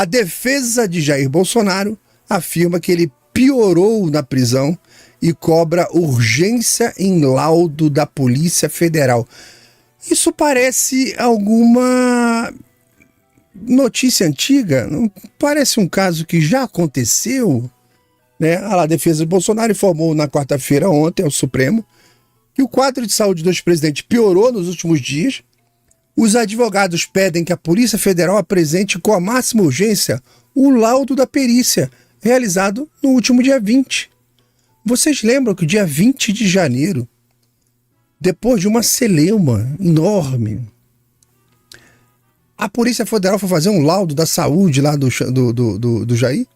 A defesa de Jair Bolsonaro afirma que ele piorou na prisão e cobra urgência em laudo da Polícia Federal. Isso parece alguma notícia antiga? Não parece um caso que já aconteceu? Né? A defesa de Bolsonaro informou na quarta-feira, ontem, ao Supremo, que o quadro de saúde do ex-presidente piorou nos últimos dias. Os advogados pedem que a Polícia Federal apresente com a máxima urgência o laudo da perícia, realizado no último dia 20. Vocês lembram que o dia 20 de janeiro, depois de uma celeuma enorme, a Polícia Federal foi fazer um laudo da saúde lá do Jair?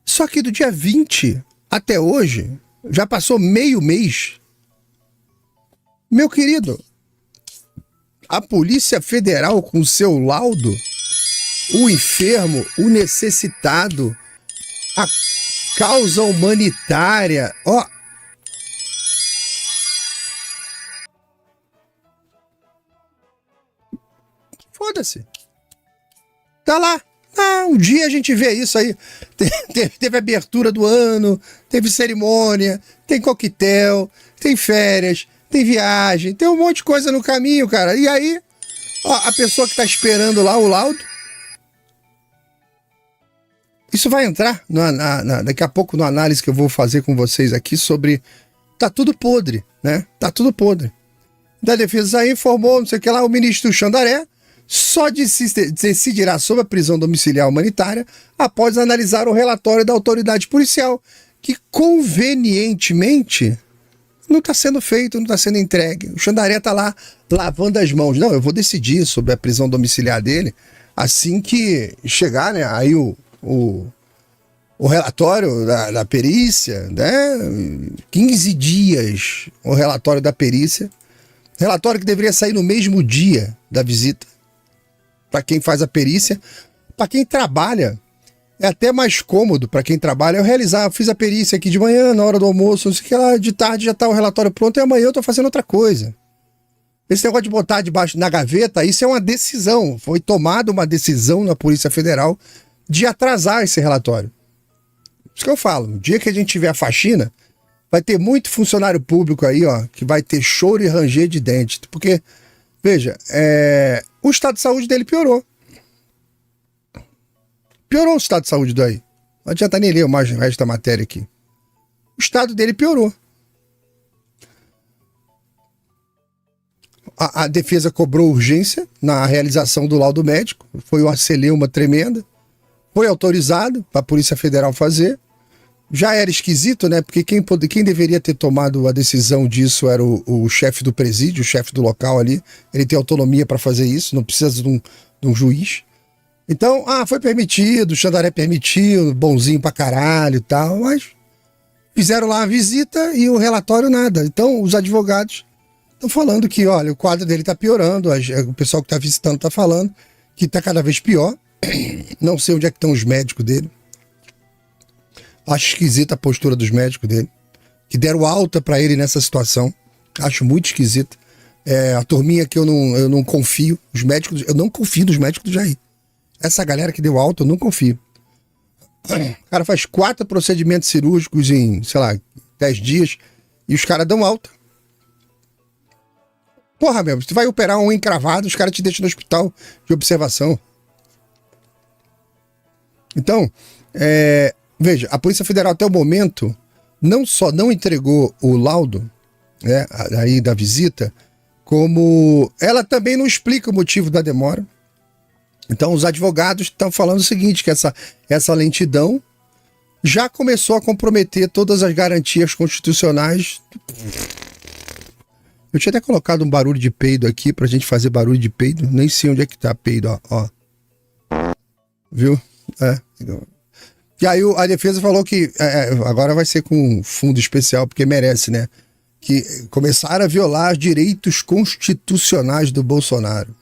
Só que do dia 20 até hoje, já passou meio mês. Meu querido, a Polícia Federal com seu laudo, o enfermo, o necessitado, a causa humanitária, ó. Foda-se. Tá lá. Ah, um dia a gente vê isso aí. Teve abertura do ano, teve cerimônia, tem coquetel, tem férias, tem viagem, tem um monte de coisa no caminho, cara. E aí, ó, a pessoa que tá esperando lá o laudo, isso vai entrar daqui a pouco na análise que eu vou fazer com vocês aqui sobre... Tá tudo podre, né? Tá tudo podre. Da Defesa aí informou, não sei o que lá, o ministro Xandaré só decidirá sobre a prisão domiciliar humanitária após analisar o relatório da autoridade policial, que convenientemente não está sendo feito, não está sendo entregue. O Xandaré está lá lavando as mãos. Não, eu vou decidir sobre a prisão domiciliar dele assim que chegar, né? Aí o relatório da perícia, né? 15 dias o relatório da perícia. Relatório que deveria sair no mesmo dia da visita. Para quem faz a perícia. Para quem trabalha, é até mais cômodo para quem trabalha eu realizar. Eu fiz a perícia aqui de manhã, na hora do almoço, não sei o que lá, de tarde já está o relatório pronto e amanhã eu estou fazendo outra coisa. Esse negócio de botar debaixo na gaveta, isso é uma decisão. Foi tomada uma decisão na Polícia Federal de atrasar esse relatório. Isso que eu falo. No dia que a gente tiver a faxina, vai ter muito funcionário público aí, ó, que vai ter choro e ranger de dente. Porque, veja, o estado de saúde dele piorou. Piorou o estado de saúde daí. Não adianta nem ler mais o resto da matéria aqui. O estado dele piorou. A defesa cobrou urgência na realização do laudo médico. Foi uma celeuma tremenda. Foi autorizado para a Polícia Federal fazer. Já era esquisito, né? Porque quem deveria ter tomado a decisão disso era o chefe do presídio, o chefe do local ali. Ele tem autonomia para fazer isso, não precisa de um juiz. Então, foi permitido, o Xandaré permitiu, bonzinho pra caralho e tal, mas fizeram lá a visita e o relatório nada. Então, os advogados estão falando que, olha, o quadro dele tá piorando, o pessoal que tá visitando tá falando que tá cada vez pior. Não sei onde é que estão os médicos dele. Acho esquisita a postura dos médicos dele, que deram alta pra ele nessa situação. Acho muito esquisita. A turminha que eu não confio, os médicos, eu não confio dos médicos do Jair. Essa galera que deu alta, eu não confio. O cara faz 4 procedimentos cirúrgicos em, sei lá, 10 dias e os caras dão alta. Porra, meu, se tu vai operar um encravado, os caras te deixam no hospital de observação. Então, veja, a Polícia Federal até o momento não só não entregou o laudo, né, aí da visita, como ela também não explica o motivo da demora. Então os advogados estão falando o seguinte, que essa lentidão já começou a comprometer todas as garantias constitucionais. Eu tinha até colocado um barulho de peido aqui pra gente fazer barulho de peido, nem sei onde é que tá peido, ó. Viu? E aí a defesa falou que agora vai ser com fundo especial, porque merece, né? Que começaram a violar os direitos constitucionais do Bolsonaro.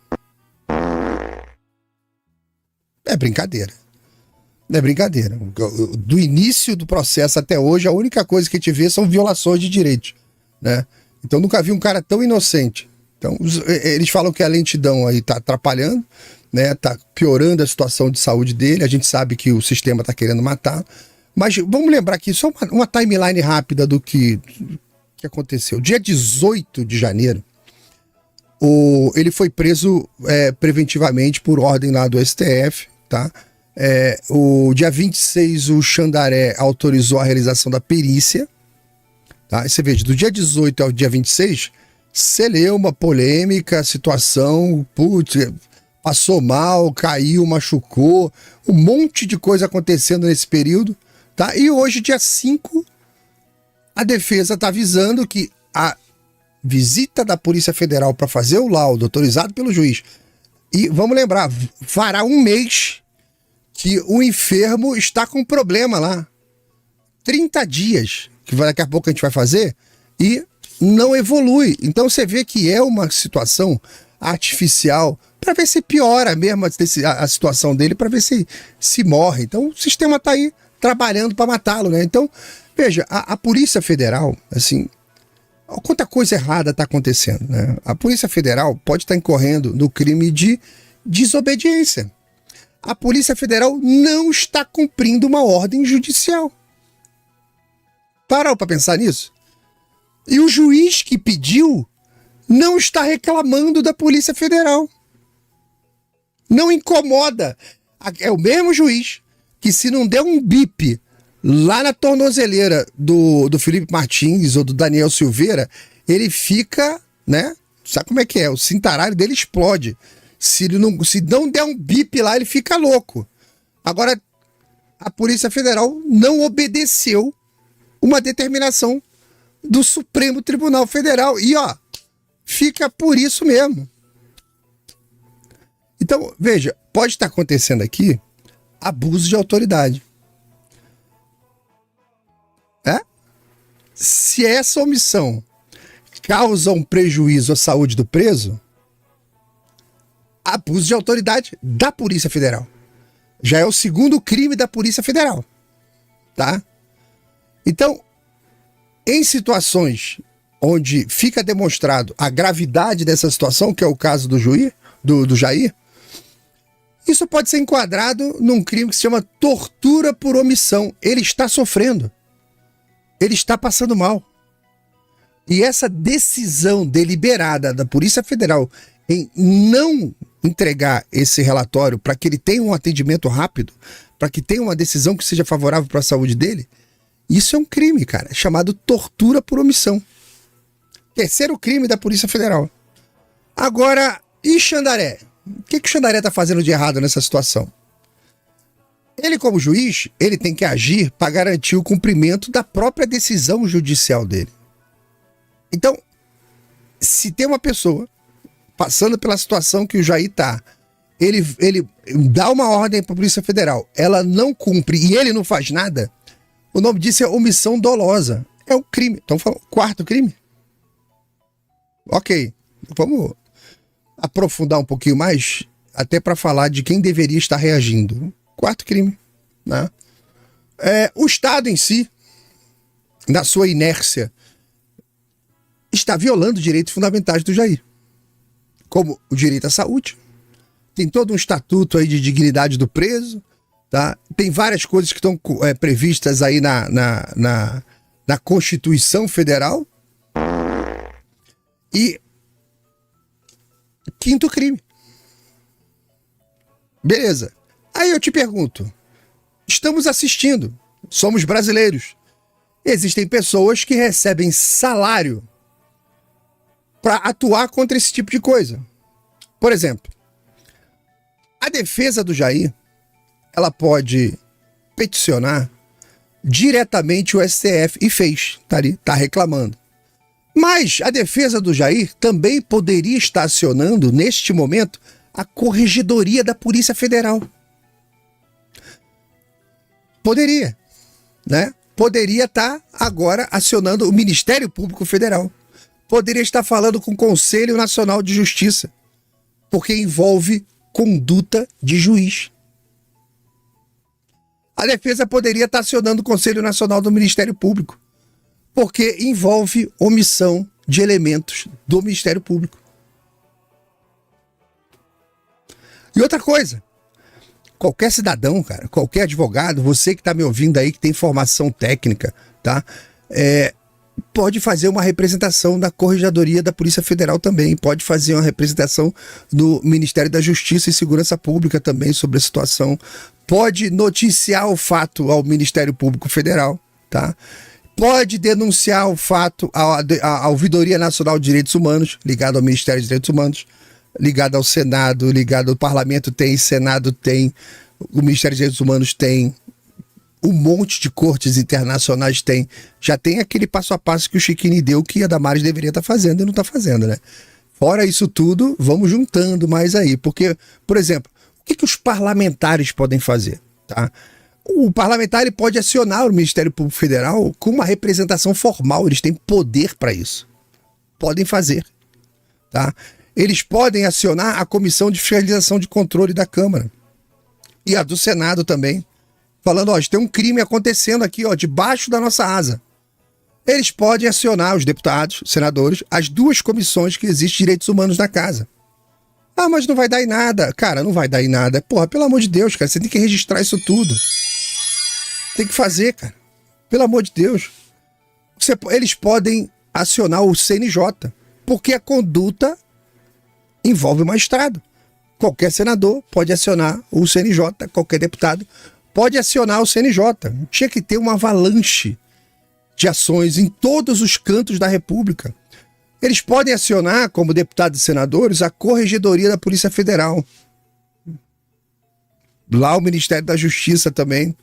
É brincadeira. É brincadeira. Do início do processo até hoje, a única coisa que a gente vê são violações de direitos, né? Então nunca vi um cara tão inocente. Então eles falam que a lentidão aí tá atrapalhando, né? Tá piorando a situação de saúde dele. A gente sabe que o sistema tá querendo matar. Mas vamos lembrar aqui, só uma timeline rápida do que aconteceu. Dia 18 de janeiro, ele foi preso preventivamente por ordem lá do STF, tá? O dia 26, o Xandaré autorizou a realização da perícia, tá? Você veja, do dia 18 ao dia 26, você leu uma polêmica, situação, putz, passou mal, caiu, machucou, um monte de coisa acontecendo nesse período, tá? E hoje, dia 5, a defesa está avisando que a visita da Polícia Federal para fazer o laudo autorizado pelo juiz, e vamos lembrar, fará um mês que o enfermo está com problema lá. 30 dias, que daqui a pouco a gente vai fazer, e não evolui. Então você vê que é uma situação artificial para ver se piora mesmo a situação dele, para ver se morre. Então o sistema está aí trabalhando para matá-lo, né? Então, veja, a Polícia Federal, assim, quanta coisa errada está acontecendo, né? A Polícia Federal pode estar incorrendo no crime de desobediência. A Polícia Federal não está cumprindo uma ordem judicial. Parou para pensar nisso? E o juiz que pediu não está reclamando da Polícia Federal. Não incomoda. É o mesmo juiz que, se não der um bip lá na tornozeleira do Felipe Martins ou do Daniel Silveira, ele fica, né? Sabe como é que é? O cintaralho dele explode. Se não der um bip lá, ele fica louco. Agora, a Polícia Federal não obedeceu uma determinação do Supremo Tribunal Federal. E, ó, fica por isso mesmo. Então, veja, pode estar acontecendo aqui abuso de autoridade. Se essa omissão causa um prejuízo à saúde do preso, abuso de autoridade da Polícia Federal. Já é o segundo crime da Polícia Federal, tá? Então, em situações onde fica demonstrado a gravidade dessa situação, que é o caso do Jair, isso pode ser enquadrado num crime que se chama tortura por omissão. Ele está sofrendo. Ele está passando mal. E essa decisão deliberada da Polícia Federal em não entregar esse relatório para que ele tenha um atendimento rápido, para que tenha uma decisão que seja favorável para a saúde dele, isso é um crime, cara, chamado tortura por omissão. Terceiro crime da Polícia Federal. Agora, e Xandaré? O que o Xandaré está fazendo de errado nessa situação? Ele, como juiz, ele tem que agir para garantir o cumprimento da própria decisão judicial dele. Então, se tem uma pessoa passando pela situação que o Jair está, ele dá uma ordem para a Polícia Federal, ela não cumpre e ele não faz nada, o nome disso é omissão dolosa. É um crime. Então, quarto crime? Ok, vamos aprofundar um pouquinho mais, até para falar de quem deveria estar reagindo. Quarto crime, né? O Estado em si, na sua inércia, está violando direitos fundamentais do Jair, como o direito à saúde. Tem todo um estatuto aí de dignidade do preso, tá? Tem várias coisas que estão previstas aí na Constituição Federal. E quinto crime. Beleza. Aí eu te pergunto, estamos assistindo, somos brasileiros. Existem pessoas que recebem salário para atuar contra esse tipo de coisa. Por exemplo, a defesa do Jair, ela pode peticionar diretamente o STF, e fez, tá ali, tá reclamando. Mas a defesa do Jair também poderia estar acionando, neste momento, a Corregedoria da Polícia Federal. Poderia, né? Poderia estar agora acionando o Ministério Público Federal. Poderia estar falando com o Conselho Nacional de Justiça, porque envolve conduta de juiz. A defesa poderia estar acionando o Conselho Nacional do Ministério Público, porque envolve omissão de elementos do Ministério Público. E outra coisa, qualquer cidadão, cara, qualquer advogado, você que tá me ouvindo aí, que tem formação técnica, tá? Pode fazer uma representação da Corregedoria da Polícia Federal também, pode fazer uma representação do Ministério da Justiça e Segurança Pública também sobre a situação, pode noticiar o fato ao Ministério Público Federal, tá? Pode denunciar o fato à Ouvidoria Nacional de Direitos Humanos, ligado ao Ministério dos Direitos Humanos, ligado ao Senado, ligado ao Parlamento tem, Senado tem, o Ministério dos Direitos Humanos tem, um monte de cortes internacionais tem. Já tem aquele passo a passo que o Chiquini deu que a Damares deveria estar fazendo e não está fazendo, né? Fora isso tudo, vamos juntando mais aí. Porque, por exemplo, o que os parlamentares podem fazer, tá? O parlamentar ele pode acionar o Ministério Público Federal com uma representação formal, eles têm poder para isso. Podem fazer, tá? Eles podem acionar a Comissão de Fiscalização de Controle da Câmara e a do Senado também, falando, ó, tem um crime acontecendo aqui, ó, debaixo da nossa asa. Eles podem acionar os deputados, senadores, as duas comissões que existem de direitos humanos na casa. Ah, mas não vai dar em nada. Cara, não vai dar em nada. Porra, pelo amor de Deus, cara, você tem que registrar isso tudo. Tem que fazer, cara. Pelo amor de Deus. Eles podem acionar o CNJ, porque a conduta envolve o magistrado. Qualquer senador pode acionar o CNJ, qualquer deputado pode acionar o CNJ. Tinha que ter uma avalanche de ações em todos os cantos da República. Eles podem acionar, como deputados e senadores, a Corregedoria da Polícia Federal. Lá o Ministério da Justiça também,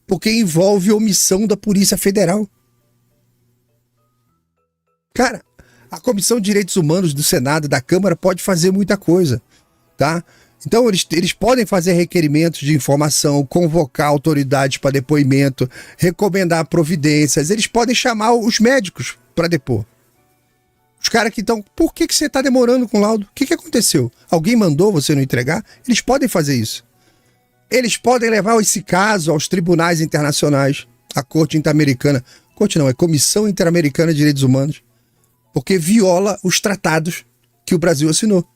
porque envolve omissão da Polícia Federal. Cara, a Comissão de Direitos Humanos do Senado, da Câmara, pode fazer muita coisa, tá? Então, eles podem fazer requerimentos de informação, convocar autoridades para depoimento, recomendar providências, eles podem chamar os médicos para depor. Os caras que estão, por que você está demorando com o laudo? O que aconteceu? Alguém mandou você não entregar? Eles podem fazer isso. Eles podem levar esse caso aos tribunais internacionais, à Corte Interamericana. Corte não, é Comissão Interamericana de Direitos Humanos, porque viola os tratados que o Brasil assinou.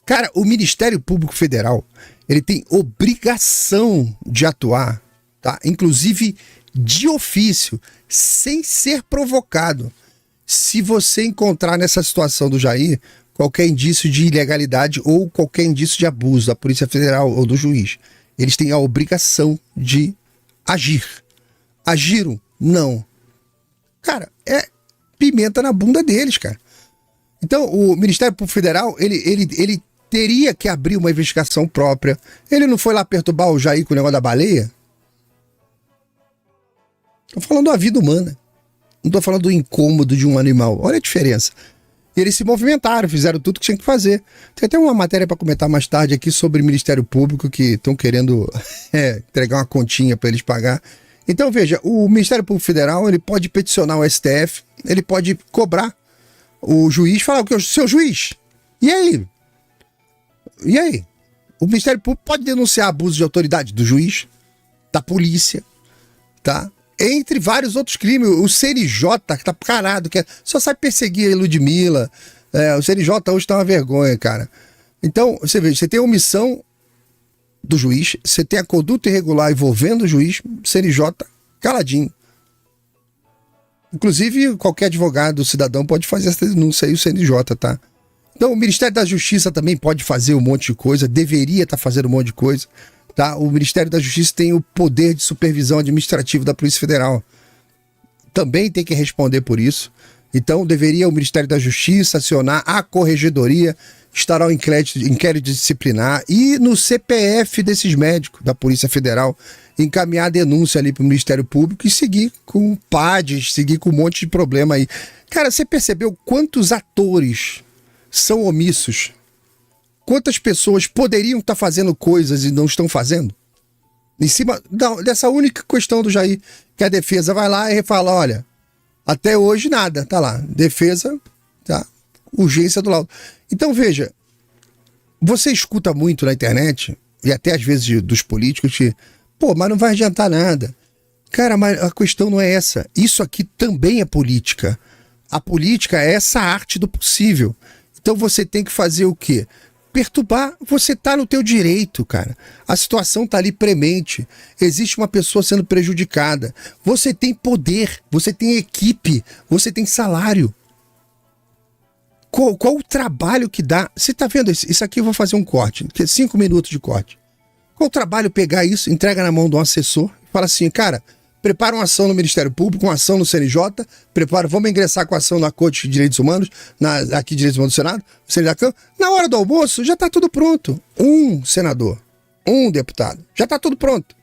Cara, o Ministério Público Federal, ele tem obrigação de atuar, tá? Inclusive de ofício, sem ser provocado. Se você encontrar nessa situação do Jair qualquer indício de ilegalidade ou qualquer indício de abuso da Polícia Federal ou do juiz, eles têm a obrigação de agir. Agiram? Não. Cara, é pimenta na bunda deles, cara. Então, o Ministério Público Federal, ele teria que abrir uma investigação própria. Ele não foi lá perturbar o Jair com o negócio da baleia? Tô falando da vida humana. Não tô falando do incômodo de um animal. Olha a diferença. Eles se movimentaram, fizeram tudo que tinha que fazer. Tem até uma matéria para comentar mais tarde aqui sobre o Ministério Público, que estão querendo entregar uma continha para eles pagar. Então, veja, o Ministério Público Federal, ele pode peticionar o STF, ele pode cobrar o juiz, falar o que? Seu juiz, e aí? E aí? O Ministério Público pode denunciar abuso de autoridade do juiz, da polícia, tá? Entre vários outros crimes. O CNJ tá parado, só sabe perseguir a Ludmilla. O CNJ hoje tá uma vergonha, cara. Então, você vê, você tem a omissão do juiz, você tem a conduta irregular envolvendo o juiz, CNJ caladinho. Inclusive, qualquer advogado, cidadão, pode fazer essa denúncia aí, o CNJ, tá? Então, o Ministério da Justiça também pode fazer um monte de coisa, deveria estar fazendo um monte de coisa, tá? O Ministério da Justiça tem o poder de supervisão administrativa da Polícia Federal. Também tem que responder por isso. Então, deveria o Ministério da Justiça acionar a Corregedoria, instaurar um inquérito disciplinar e no CPF desses médicos da Polícia Federal encaminhar a denúncia ali para o Ministério Público e seguir com PADs, seguir com um monte de problema aí. Cara, você percebeu quantos atores são omissos? Quantas pessoas poderiam estar fazendo coisas e não estão fazendo? Em cima dessa única questão do Jair, que a defesa vai lá e fala, olha, até hoje nada, tá lá, defesa, tá, urgência do laudo. Então veja, você escuta muito na internet, e até às vezes dos políticos, que, pô, mas não vai adiantar nada. Cara, mas a questão não é essa. Isso aqui também é política. A política é essa arte do possível. Então você tem que fazer o quê? Perturbar. Você tá no teu direito, cara. A situação tá ali premente. Existe uma pessoa sendo prejudicada. Você tem poder, você tem equipe, você tem salário. Qual o trabalho que dá? Você tá vendo isso? Isso aqui eu vou fazer um corte, 5 minutos de corte. Qual o trabalho pegar isso, entrega na mão de um assessor e fala assim, cara, prepara uma ação no Ministério Público, uma ação no CNJ, vamos ingressar com a ação na Corte de Direitos Humanos, aqui Direitos Humanos do Senado, na hora do almoço já tá tudo pronto. Um senador, um deputado, já tá tudo pronto.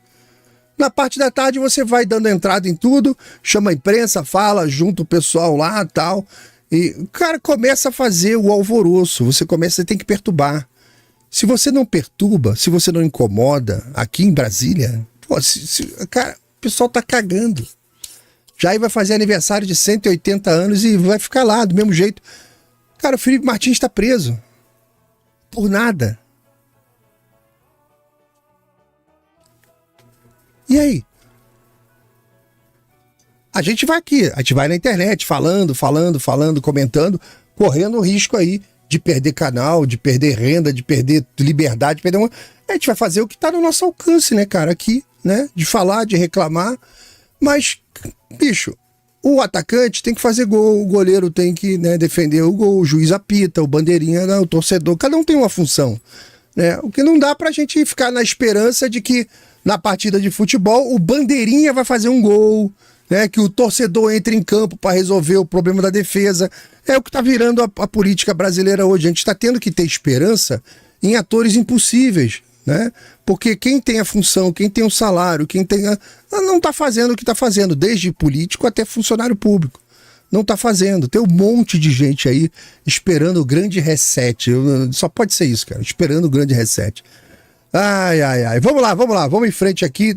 Na parte da tarde você vai dando entrada em tudo, chama a imprensa, fala, junta o pessoal lá e tal, e o cara começa a fazer o alvoroço, você tem que perturbar. Se você não perturba, se você não incomoda, aqui em Brasília, pô, cara, o pessoal tá cagando. Jair vai fazer aniversário de 180 anos e vai ficar lá do mesmo jeito. Cara, o Felipe Martins está preso. Por nada. E aí? A gente vai aqui, a gente vai na internet falando, comentando, correndo o risco aí de perder canal, de perder renda, de perder liberdade, de perder a gente vai fazer o que tá no nosso alcance, né, cara, aqui, né, de falar, de reclamar, mas, bicho, o atacante tem que fazer gol, o goleiro tem que, né, defender o gol, o juiz apita, o bandeirinha, o torcedor, cada um tem uma função, né, o que não dá pra gente ficar na esperança de que na partida de futebol o bandeirinha vai fazer um gol, né, que o torcedor entre em campo para resolver o problema da defesa. É o que está virando a política brasileira hoje. A gente está tendo que ter esperança em atores impossíveis, né? Porque quem tem a função, quem tem o salário, não está fazendo o que está fazendo, desde político até funcionário público. Não está fazendo. Tem um monte de gente aí esperando o grande reset. Só pode ser isso, cara. Esperando o grande reset. Ai. Vamos lá. Vamos em frente aqui.